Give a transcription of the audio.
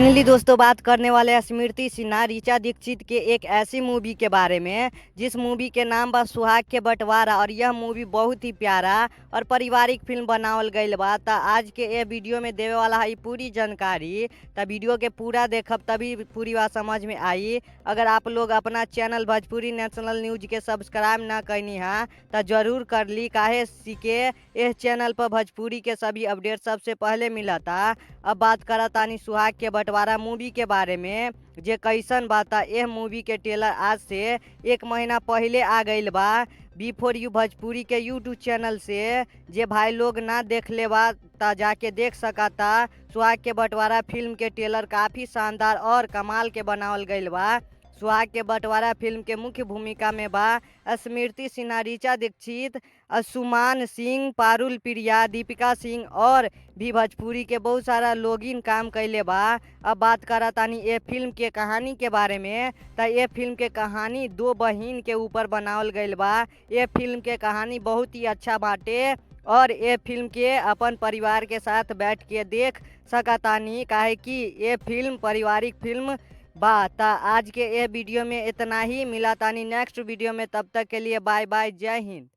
Finally दोस्तों बात करने वाले हैं स्मृति सिन्हा ऋचा दीक्षित के एक ऐसी मूवी के बारे में जिस मूवी के नाम बा सुहाग के बंटवारा। और यह मूवी बहुत ही प्यारा और पारिवारिक फिल्म बनावल गईल बा। त आज के ये वीडियो में देवे वाला है पूरी जानकारी। त वीडियो के पूरा देखब तभी पूरी बात समझ में आई। अगर आप लोग अपना चैनल भोजपुरी नेशनल न्यूज के सब्सक्राइब ना करनी है तो जरूर कर ली, काहे सीखे इस चैनल पर भोजपुरी के सभी अपडेट सबसे पहले मिलता। अब बात करा तानी सुहाग के बंटवारा मूवी के बारे में जे कैसन बाता। यह मूवी के ट्रेलर आज से 1 महीना पहले आ गईल बा बी4U भोजपुरी के यूट्यूब चैनल से। जे भाई लोग ना देख ले बा ता जाके देख सकता। सुहाग के बंटवारा फिल्म के ट्रेलर काफ़ी शानदार और कमाल के बनावल गईल बा। सुहाग के बंटवारा फिल्म के मुख्य भूमिका में बा स्मृति सिन्हा, ऋचा दीक्षित, सुमान सिंह, पारुल प्रिया, दीपिका सिंह और भी भोजपुरी के बहुत सारा लोगिन काम कैले बा। अब बात करा तानी ये फिल्म के कहानी के बारे में। तो ये फिल्म के कहानी दो बहिन के ऊपर बनावल गईल बा। ये फिल्म के कहानी बहुत ही अच्छा बाटे और ये फिल्म के अपन परिवार के साथ बैठ के देख सकतानी, काहे कि ये फिल्म पारिवारिक फिल्म बा। ता आज के ये वीडियो में इतना ही, मिला तानी नेक्स्ट वीडियो में। तब तक के लिए बाय बाय, जय हिंद।